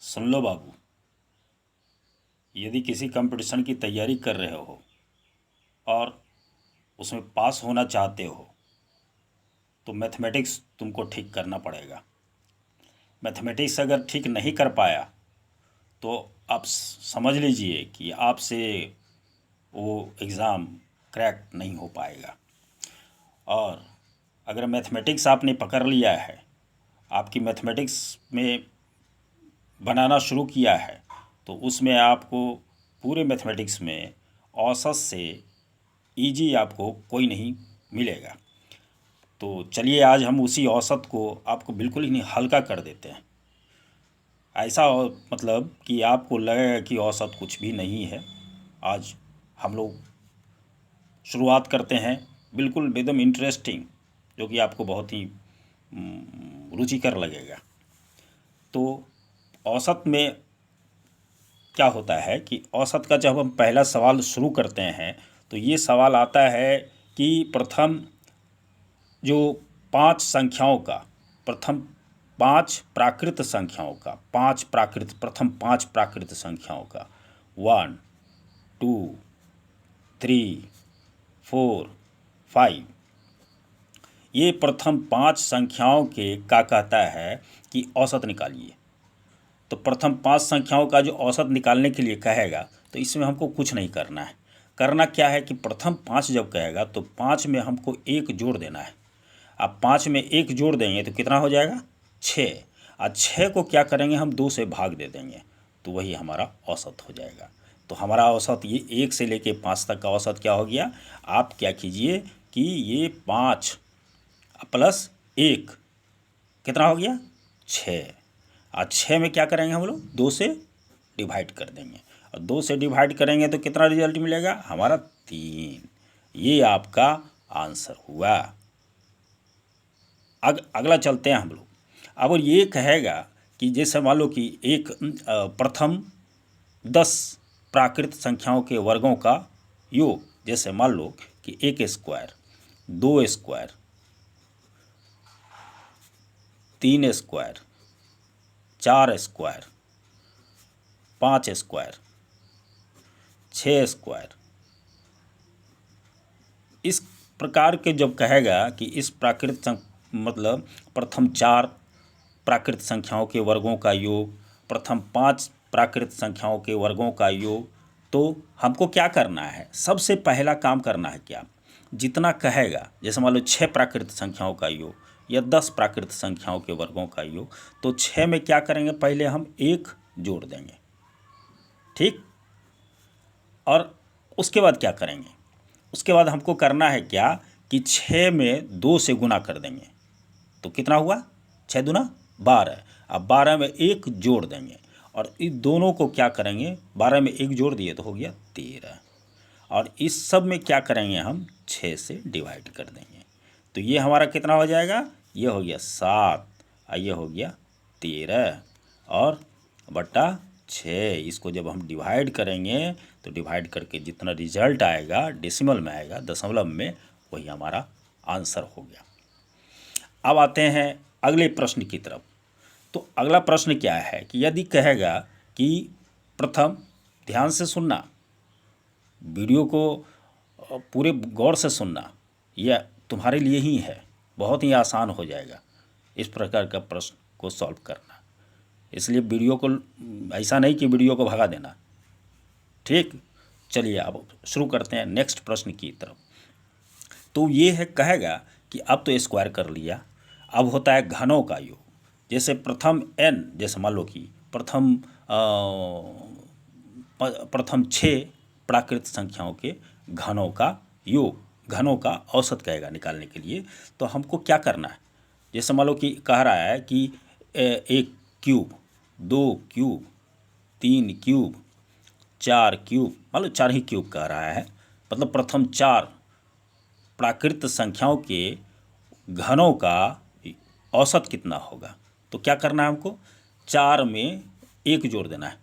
सुन लो बाबू, यदि किसी कंपटीशन की तैयारी कर रहे हो और उसमें पास होना चाहते हो तो मैथमेटिक्स तुमको ठीक करना पड़ेगा। मैथमेटिक्स अगर ठीक नहीं कर पाया तो आप समझ लीजिए कि आपसे वो एग्ज़ाम क्रैक नहीं हो पाएगा। और अगर मैथमेटिक्स आपने पकड़ लिया है, आपकी मैथमेटिक्स में बनाना शुरू किया है, तो उसमें आपको पूरे मैथमेटिक्स में औसत से इजी आपको कोई नहीं मिलेगा। तो चलिए आज हम उसी औसत को आपको बिल्कुल ही हल्का कर देते हैं। ऐसा मतलब कि आपको लगेगा कि औसत कुछ भी नहीं है। आज हम लोग शुरुआत करते हैं बिल्कुल एकदम इंटरेस्टिंग, जो कि आपको बहुत ही रुचिकर लगेगा। तो औसत में क्या होता है कि औसत का जब हम पहला सवाल शुरू करते हैं तो ये सवाल आता है कि जो प्रथम पांच प्राकृत संख्याओं का 1 2 3 4 5, ये प्रथम 5 संख्याओं के का कहता है कि औसत निकालिए। तो प्रथम 5 संख्याओं का जो औसत निकालने के लिए कहेगा तो इसमें हमको कुछ नहीं करना है। करना क्या है कि प्रथम 5 जब कहेगा तो 5 में हमको 1 जोड़ देना है। अब 5 में 1 जोड़ देंगे तो कितना हो जाएगा? 6। और 6 को क्या करेंगे हम 2 से भाग दे देंगे, तो वही हमारा औसत हो जाएगा। तो हमारा औसत ये 1 से लेके 5 तक का औसत क्या हो गया? आप क्या कीजिए कि ये 5 प्लस 1 कितना हो गया? 6। और 6 में क्या करेंगे हम लोग? 2 से डिवाइड कर देंगे, और 2 से डिवाइड करेंगे तो कितना रिजल्ट मिलेगा? हमारा 3। ये आपका आंसर हुआ। अगला चलते हैं हम लोग। अब ये कहेगा कि जैसे मान लो कि एक प्रथम 10 प्राकृत संख्याओं के वर्गों का योग, जैसे मान लो कि 1 square, 2 square, 3 square, 4 square, 5 square, 6 square, इस प्रकार के जब कहेगा कि इस मतलब प्रथम 4 प्राकृत संख्याओं के वर्गों का योग, प्रथम 5 प्राकृत संख्याओं के वर्गों का योग, तो हमको क्या करना है? सबसे पहला काम करना है क्या? जितना कहेगा, जैसे मान लो 6 प्राकृत संख्याओं का योग या 10 प्राकृत संख्याओं के वर्गों का योग, तो 6 में क्या करेंगे? पहले हम 1 जोड़ देंगे, ठीक। और उसके बाद क्या करेंगे? उसके बाद हमको करना है क्या कि 6 में 2 से गुना कर देंगे, तो कितना हुआ? 6 दूना 12। अब 12 में 1 जोड़ देंगे, और इस दोनों को क्या करेंगे? 12 में 1 जोड़ दिए तो हो गया 13। और इस सब में क्या करेंगे? हम 6 से डिवाइड कर देंगे, तो ये हमारा कितना हो जाएगा? ये हो गया 7, और ये हो गया 13 और बटा 6। इसको जब हम डिवाइड करेंगे तो डिवाइड करके जितना रिजल्ट आएगा डेसिमल में आएगा, दशमलव में, वही हमारा आंसर हो गया। अब आते हैं अगले प्रश्न की तरफ। तो अगला प्रश्न क्या है कि यदि कहेगा कि प्रथम, ध्यान से सुनना, वीडियो को पूरे गौर से सुनना, यह तुम्हारे लिए ही है, बहुत ही आसान हो जाएगा इस प्रकार का प्रश्न को सॉल्व करना। इसलिए वीडियो को ऐसा नहीं कि वीडियो को भगा देना, ठीक। चलिए अब शुरू करते हैं नेक्स्ट प्रश्न की तरफ। तो ये है, कहेगा कि अब तो स्क्वायर कर लिया, अब होता है घनों का योग। जैसे प्रथम n, जैसे मान लो कि प्रथम 6 प्राकृत संख्याओं के घनों का योग, घनों का औसत कहेगा निकालने के लिए। तो हमको क्या करना है? जैसे मान लो कि कह रहा है कि 1 क्यूब, 2 क्यूब, 3 क्यूब, 4 क्यूब, मान लो 4 ही क्यूब कह रहा है, मतलब प्रथम 4 प्राकृत संख्याओं के घनों का औसत कितना होगा? तो क्या करना है हमको? 4 में 1 जोड़ देना है।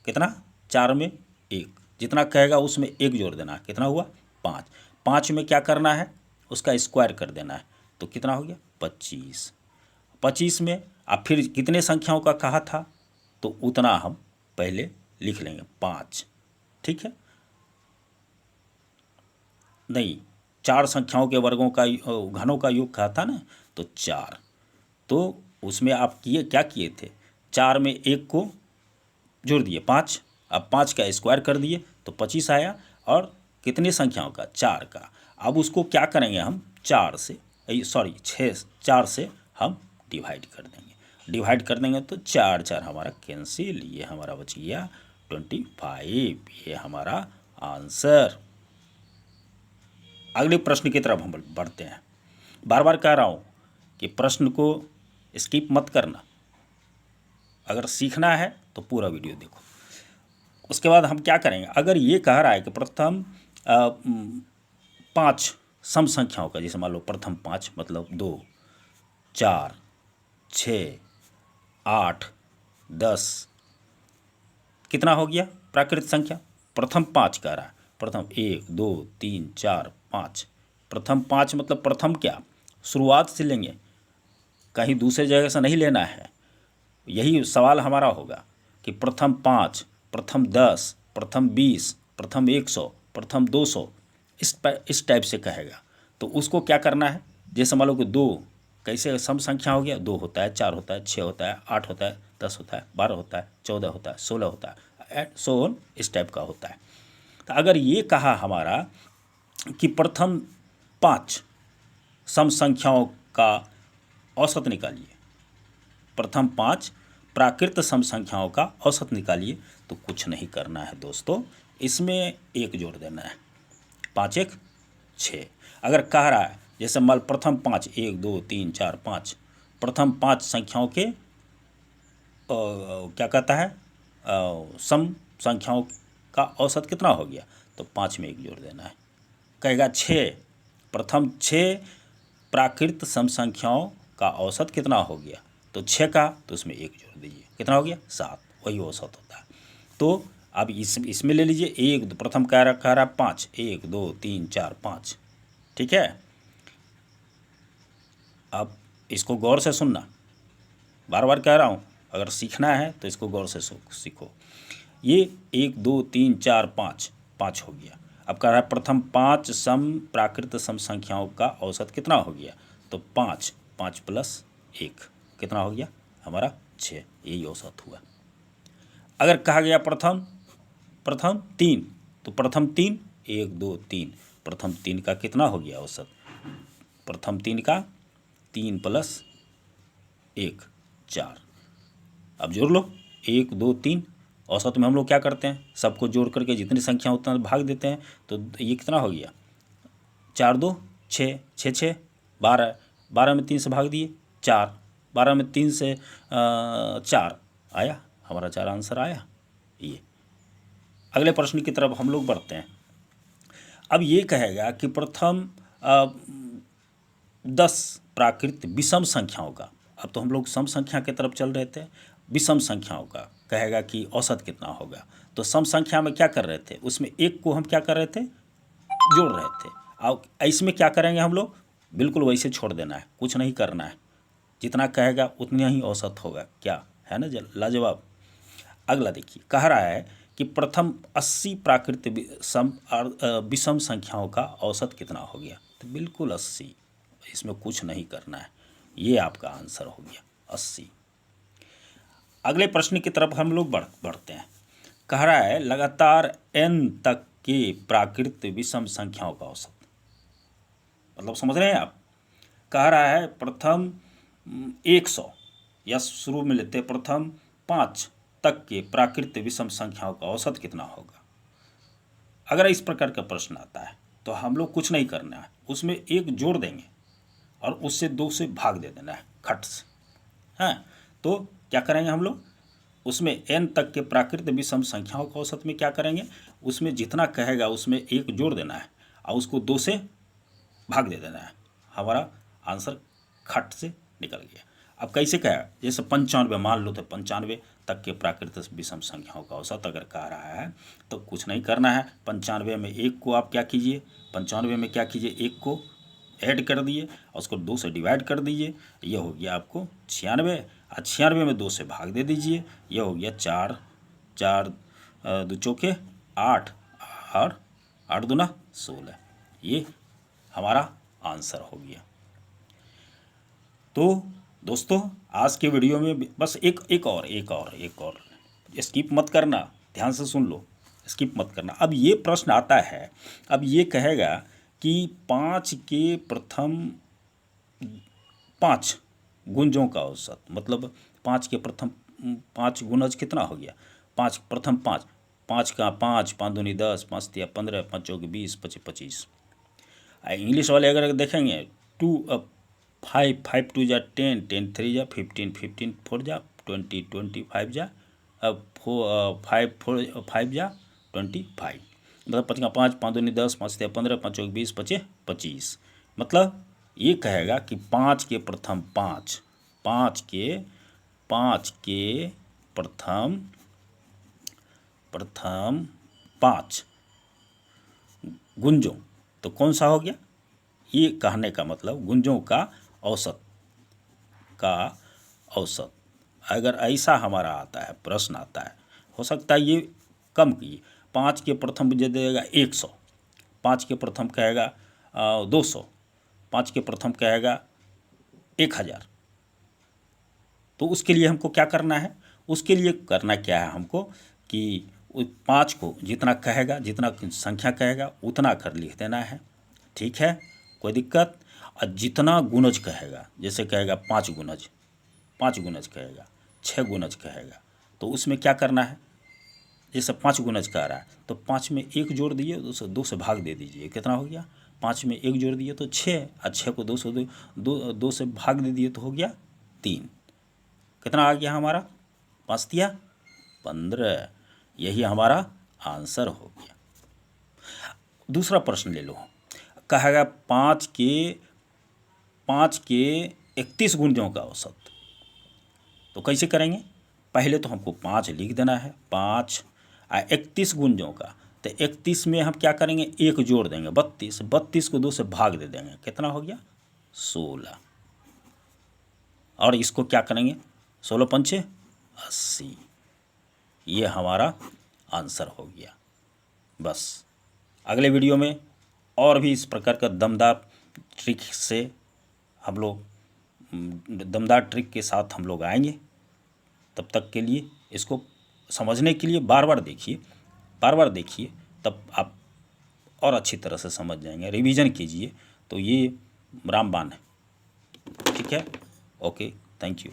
कितना? 4 में 1, जितना कहेगा उसमें 1 जोड़ देना है। कितना हुआ? 5। 5 में क्या करना है? उसका स्क्वायर कर देना है, तो कितना हो गया? 25। 25 में अब फिर कितने संख्याओं का कहा था? तो उतना हम पहले लिख लेंगे 5, ठीक है। नहीं, 4 संख्याओं के वर्गों का घनों का योग कहा था ना, तो 4। तो उसमें आप क्या किए थे, 4 में 1 को जोड़ दिए 5, अब 5 का स्क्वायर कर दिए तो 25 आया, और कितनी संख्याओं का, 4 का। अब उसको क्या करेंगे हम, 4 से हम डिवाइड कर देंगे, तो 4 4 हमारा कैंसिल, ये हमारा बच गया 25, ये हमारा आंसर। अगले प्रश्न की तरफ हम बढ़ते हैं। बार बार कह रहा हूँ कि प्रश्न को स्किप मत करना, अगर सीखना है तो पूरा वीडियो देखो। उसके बाद हम क्या करेंगे, अगर ये कह रहा है कि प्रथम 5 सम संख्याओं का, जैसे मान लो प्रथम 5 मतलब 2 4 6 8 10, कितना हो गया प्राकृत संख्या, प्रथम 5 कह रहा है, प्रथम 1 2 3 4 5, प्रथम 5 मतलब प्रथम क्या, शुरुआत से लेंगे, कहीं दूसरे जगह से नहीं लेना है। यही सवाल हमारा होगा कि प्रथम 5, प्रथम 10, प्रथम 20, प्रथम 100, प्रथम 200, इस टाइप से कहेगा। तो उसको क्या करना है, जैसे मान लो कि 2 कैसे सम संख्या हो गया, 2 होता है, 4 होता है, 6 होता है, 8 होता है, 10 होता है, 12 होता है, 14 होता है, 16 होता है, एंड सो ऑन, इस टाइप का होता है। तो अगर ये कहा हमारा कि प्रथम 5 सम संख्याओं का औसत निकालिए, प्रथम 5 प्राकृत सम संख्याओं का औसत निकालिए, तो कुछ नहीं करना है दोस्तों, इसमें 1 जोड़ देना है, 5 1 6। अगर कह रहा है जैसे मान प्रथम 5 1 2 3 4 5, प्रथम 5 संख्याओं के क्या कहता है सम संख्याओं का औसत कितना हो गया, तो 5 में 1 जोड़ देना है। कहेगा 6, प्रथम 6 प्राकृत सम संख्याओं का औसत कितना हो गया, तो 6 का, तो उसमें 1 जोड़ दीजिए, कितना हो गया 7, वही औसत होता है। तो अब इसमें ले लीजिए 1 प्रथम कह रहा 5 1 2 3 4 5, ठीक है। अब इसको गौर से सुनना, बार बार कह रहा हूँ, अगर सीखना है तो इसको गौर से सीखो। ये 1 2 3 4 5 5 हो गया। अब कह रहा है प्रथम 5 सम प्राकृत सम संख्याओं का औसत कितना हो गया, तो 5 5 प्लस 1 कितना हो गया हमारा 6, यही औसत हुआ। अगर कहा गया प्रथम 3, तो प्रथम 3 1 2 3, प्रथम 3 का कितना हो गया औसत, प्रथम 3 का 3 प्लस 1 4, अब जोड़ लो 1 2 3, औसत में हम लोग क्या करते हैं, सबको जोड़ करके जितनी संख्या उतना भाग देते हैं, तो ये कितना हो गया 4 2 6 6 6 12, 12 में 3 से भाग दिए 4, 12 में 3 से 4 आया, हमारा 4 आंसर आया। ये अगले प्रश्न की तरफ हम लोग बढ़ते हैं। अब ये कहेगा कि प्रथम 10 प्राकृत विषम संख्याओं का, अब तो हम लोग सम संख्या की तरफ चल रहे थे, विषम संख्याओं का कहेगा कि औसत कितना होगा। तो सम संख्या में क्या कर रहे थे, उसमें 1 को हम क्या कर रहे थे, जोड़ रहे थे। अब इसमें क्या करेंगे हम लोग, बिल्कुल वैसे छोड़ देना है, कुछ नहीं करना है, जितना कहेगा उतना ही औसत होगा, क्या है ना लाजवाब। अगला देखिए, कह रहा है कि प्रथम 80 प्राकृत विषम संख्याओं का औसत कितना हो गया, तो बिल्कुल 80, इसमें कुछ नहीं करना है, ये आपका आंसर हो गया 80। अगले प्रश्न की तरफ हम लोग बढ़ते हैं। कह रहा है लगातार n तक के प्राकृत विषम संख्याओं का औसत, मतलब समझ रहे हैं आप। कह रहा है प्रथम 100 या शुरू में लेते प्रथम 5 तक के प्राकृत विषम संख्याओं का औसत कितना होगा। अगर इस प्रकार का प्रश्न आता है तो हम लोग कुछ नहीं करना है, उसमें 1 जोड़ देंगे और उससे 2 से भाग दे देना है खट से। हाँ, तो क्या करेंगे हम लोग, उसमें n तक के प्राकृत विषम संख्याओं का औसत में क्या करेंगे, उसमें जितना कहेगा उसमें 1 जोड़ देना है और उसको 2 से भाग दे देना है, हमारा आंसर खट से निकल गया। अब कैसे कहेगा, जैसे 95 मान लो, तो 95 तक के प्राकृत विषम संख्याओं का औसत अगर कह रहा है तो कुछ नहीं करना है, 95 में 1 को आप क्या कीजिए, 95 में क्या कीजिए, 1 को ऐड कर दिए और उसको 2 से डिवाइड कर दीजिए, ये हो गया आपको 96, और 96 में 2 से भाग दे दीजिए, यह हो गया 4, 4 दो चौके 8 और 8 दूना 16। ये हमारा आंसर हो गया। तो दोस्तों आज के वीडियो में बस एक और स्किप मत करना, ध्यान से सुन लो, स्किप मत करना। अब ये प्रश्न आता है, अब ये कहेगा कि 5 के प्रथम 5 गुंजों का औसत, मतलब 5 के प्रथम 5 गुणज कितना हो गया, 5 प्रथम 5, 5 का 5, 5 दूनी 10, 5 तिया 15, 5 चौके 20, 25 25। इंग्लिश वाले अगर देखेंगे 2 5, 5 2 जा 10, 10 3 जा 15, 15 4 जा 20, 25 जा 5 4 5 जा 25, मतलब 5 का 5, 5 दूनी 10, 5 तिया 15, 5 चौके 20, 25 25। मतलब ये कहेगा कि 5 के प्रथम 5, 5 के प्रथम 5 गुंजों, तो कौन सा हो गया, ये कहने का मतलब गुंजों का औसत अगर ऐसा हमारा आता है, प्रश्न आता है, हो सकता है ये कम की 5 के प्रथम दे देगा 100, 5 के प्रथम कहेगा 200, 5 के प्रथम कहेगा 1000। तो उसके लिए हमको क्या करना है, उसके लिए करना क्या है हमको कि 5 को जितना कहेगा, जितना संख्या कहेगा उतना कर लिख देना है, ठीक है, कोई दिक्कत। और जितना गुणज कहेगा, जैसे कहेगा 5 गुणज कहेगा, 6 गुणज कहेगा, तो उसमें क्या करना है, जैसे 5 गुणज कह रहा है तो 5 में 1 जोड़ दिए, 2 से भाग दे दीजिए, कितना हो गया, 5 में 1 जोड़ दिए तो 6, और 6 को 2 से भाग दे दिए तो हो गया 3। कितना आ गया हमारा, 5 तिया 15। यही हमारा आंसर हो गया। दूसरा प्रश्न ले लो, कहेगा 5 के 31 गुंजों का औसत, तो कैसे करेंगे, पहले तो हमको 5 लिख देना है, 5 और 31 गुंजों का, तो 31 में हम क्या करेंगे, 1 जोड़ देंगे 32, 32 को 2 से भाग दे देंगे, कितना हो गया 16, और इसको क्या करेंगे 16 पंचे 80। ये हमारा आंसर हो गया। बस अगले वीडियो में और भी इस प्रकार का दमदार ट्रिक से हम लोग दमदार ट्रिक के साथ हम लोग आएंगे। तब तक के लिए इसको समझने के लिए बार बार देखिए, तब आप और अच्छी तरह से समझ जाएंगे। रिवीजन कीजिए, तो ये रामबाण है, ठीक है। Okay, thank you.